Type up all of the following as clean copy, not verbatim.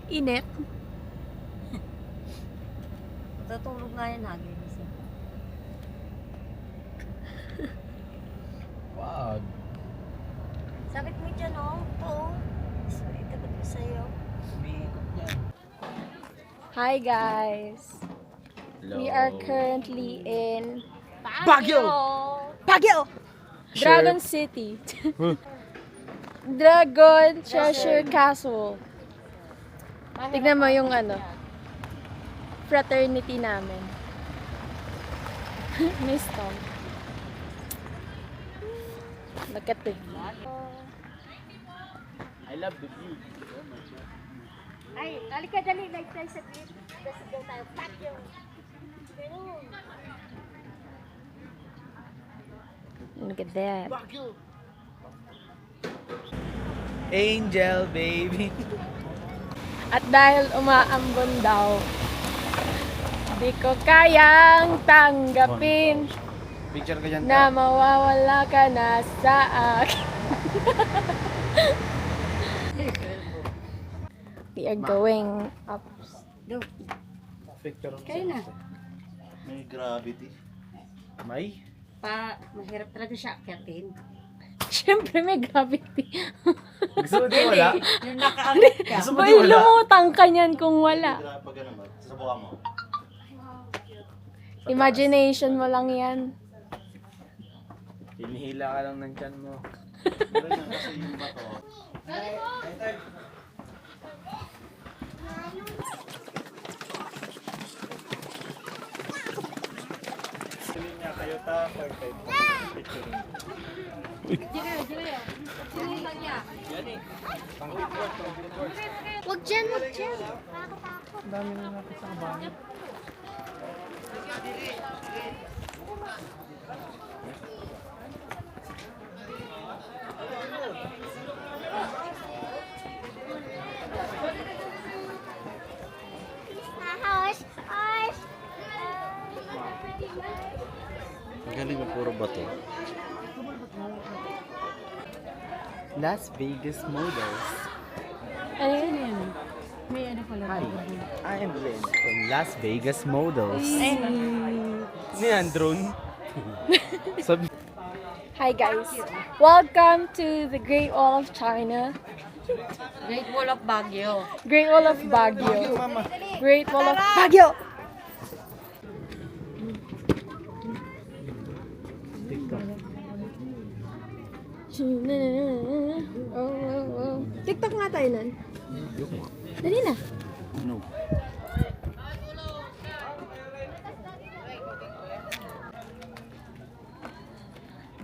Init. Matutulog nga yan, nagigising. Wag. Sakit mo dyan, oh. Oo. Sorry, tagot ko sa'yo. Umiikot yan. Hi guys. Hello. We are currently in Baguio! Baguio! Dragon City. Dragon Treasure Castle. Tignan mo yung fraternity namin. Miss Tom. Look at it. I love the view. Ay, halika dali. Like tayo sa gate. Kasi daw tayo. Baguio! Ganun. Look at that. Angel, baby. At dahil umaambon daw, di ko kayang tanggapin Picture ka dyan. na mawawala ka na sa akin. We are going up. Go. Picture mo. Kayo na. May gravity. May? Mahirap talaga siya akyatin. Siyempre may gravity. Gusto mo di wala? Yung nakaangat ka. Gusto mo di May wala? lumutang ka niyan kung wala. Pag ano ba? Subukan mo. Imagination mo lang yan. Hinihila ka lang ng tiyan mo. Pero yan kasi yung bato. Wag dyan, wag dyan. Nakakatakot. Dami na natin sa kabayan. Galing mo puro bato. Las Vegas Models. Ano yan? May ano pala. Hi, I am Lynn from Las Vegas Models. Ano yan, drone? Sabi. Hi guys. Welcome to the Great Wall of China. Great Wall of Baguio. Great Wall of Baguio. Mama. Great Wall of Baguio. TikTok nga tayo nun. Dali na. No.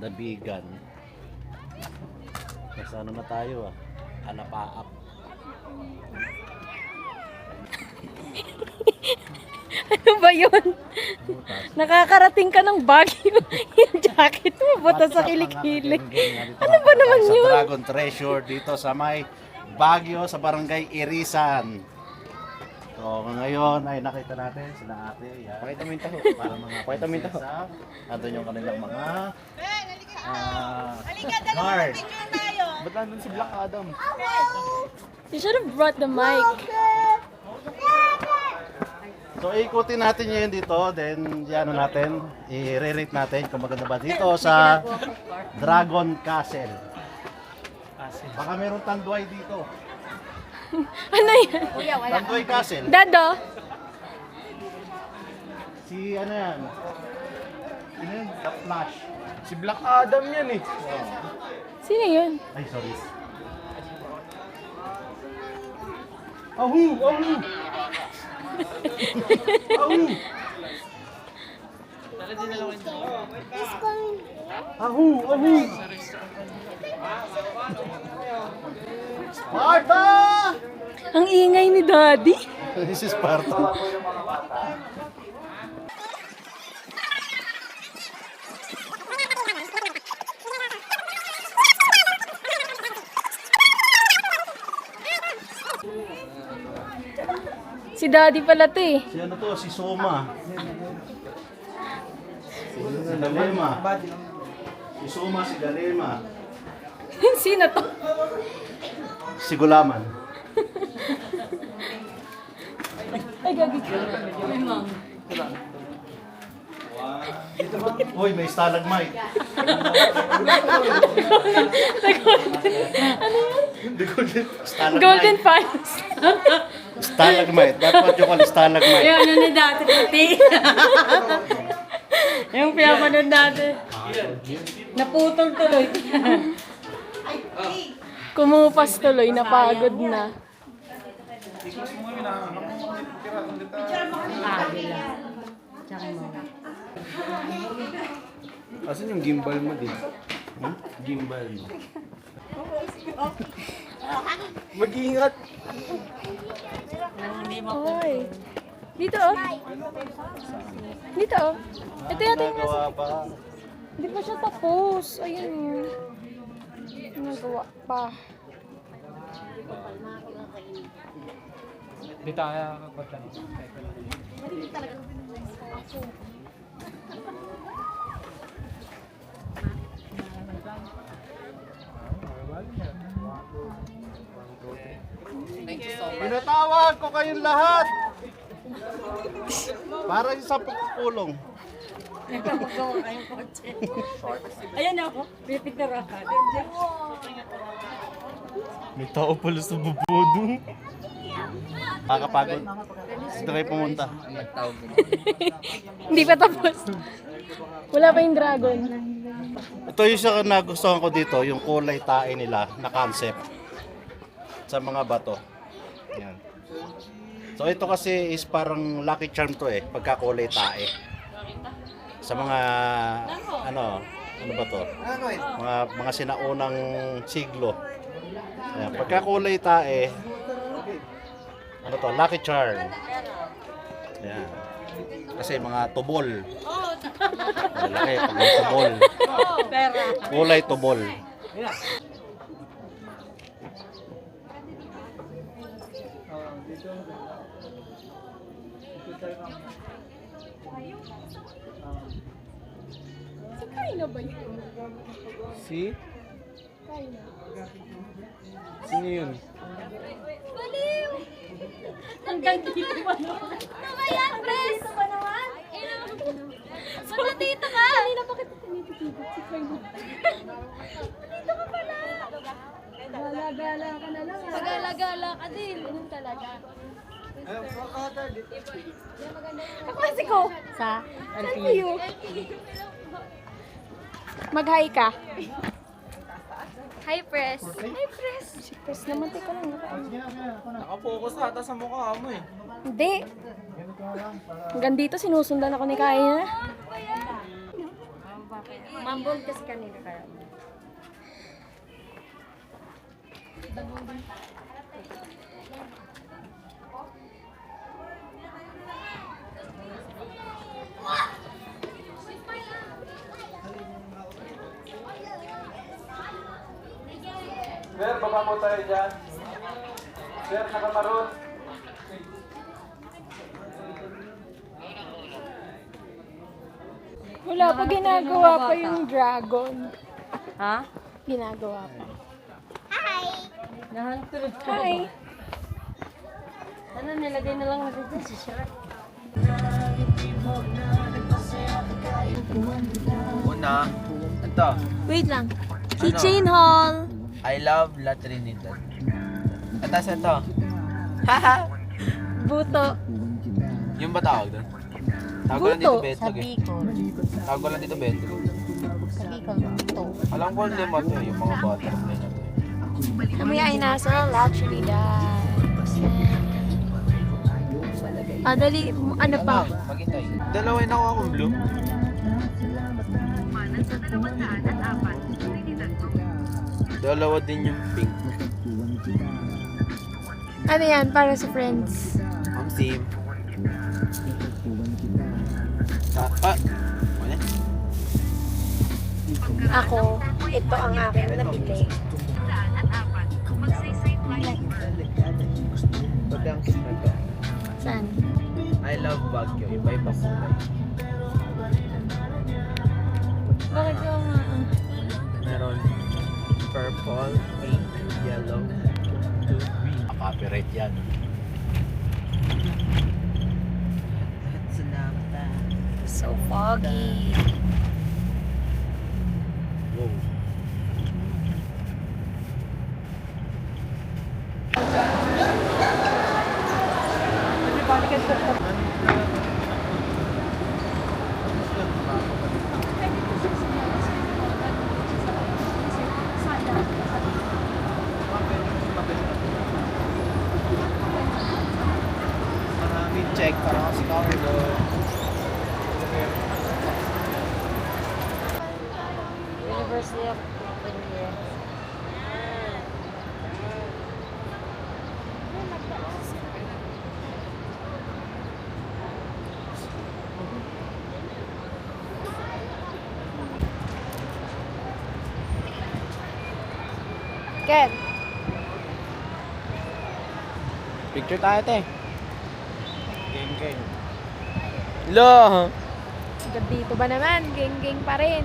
Dabigan. Nasa ano na tayo ah? Anapaap. Ano ba yun? Nakakarating ka ng Baguio. Yung jacket mo, buta sa kilikili. Ano ba naman sa yun? Dragon Treasure dito sa may Baguio sa Barangay Irisan. So ngayon ay nakita natin sila ate. Yan. Pakita mo yung taho. Para mga pakita mo yung taho. Andun yung kanilang mga guard. Ba't nandun si Black Adam? You should have brought the mic. So ikutin natin yun dito, then ano natin, i-rate natin kung maganda ba dito sa Dragon Castle. Baka meron tanduay dito. Ano yan? Kuya, wala. Tanduay Castle. Dado? Si ano yan? Sino yun? The Flash. Si Black Adam yan eh. Sino yun? Ay, sorry. Ahu! Ahu! Ahu! Ahu! Ahu! Sparta! Ang ingay ni Daddy. This is Sparta. Si Daddy pala to eh. Si ano to? Si Soma. Si Galema. Si Soma, si Galema. Sino to? Si Gulaman. Ay, gagi. Uy, may stalagmite. Stalagmite. Golden Fans. Stalagmite. That's what you call stalagmite. Yung ano na dati, puti. Yung pinapanood dati. Naputol tuloy. Kumupas tuloy, napagod na. Asan yung gimbal mo din? Gimbal mo. Mag-iingat! Oy. Dito oh. Dito oh. Ito yata yung nasa... Nagawa pa. Hindi pa siya tapos. Ayun yun. Nagawa pa. Di tayo kapatid. Pinatawag ko kayong lahat. Para sa pagpulong. Ayan ako, pipitira ka. May tao pala sa bubodong. Kakapagod. Dito kayo pumunta. Hindi pa tapos. Wala pa yung dragon. Ito yung isa na nagustuhan ko dito, yung kulay tae nila na concept sa mga bato. Yan. So ito kasi is parang lucky charm to eh, pagka kulay tae. Sa mga ano ba to? Mga sinaunang siglo. Yan, pagka kulay tae, ano to, lucky charm. Yan. Kasi mga tubol. Malaki pag may tubol. Kulay tubol. So, kain na ba yun? Si? Kain na. Sino yun? Hanggang dito ba naman? Ayan, Pres! Dito ba naman? Ba't dito ka? Kanina pa kita tinititigot si Kaino. Dito ka pala. Gala-gala ka na lang. Pagala-gala ka din. Ganun talaga. Kaklase ko. Sa? Thank you. Mag-hi ka. Hi, Pres. Hi, Pres. Si Pres naman, teka lang. Nakapokus ata sa mukha mo eh. Hindi. Hanggang dito, sinusundan ako ni Kaya. Mambol kasi kanina kaya. Sir, baba mo tayo dyan. Sir, nakamarot. Wala pa ginagawa pa yung dragon. Ha? Ginagawa pa. Nahanap ko rin. Hi. Ano, nilagay na lang natin dyan sa shirt. Una, ito, Wait lang. Keychain haul. I love La Trinidad. At tas ito, haha, Buto. yung ba tawag doon? Tawag ko lang dito Buto. betlog eh. Bicol. Tawag ko lang dito betlog. Sa Bicol, ito. Alam ko hindi mo ito, yung mga butterfly na to. Kami ay nasa La Trinidad. Ah, dali. Ano pa? Maghintay. Dalawa yung nakuha kong blue. Dalawa din yung pink. Ano yan? Para sa friends. Same. Ano? Ako, ito ang aking nabili. Pati ang cute na to. Saan? I love Baguio. Iba-iba kulay. Bakit ko nga? Meron purple, pink, yellow, blue, green. Copyright yan. Pogi. Maraming check para kasi Carlo. University of India. Ken, Picture tayo, te. Game. Lo! hanggang dito ba naman? Geng-geng pa rin.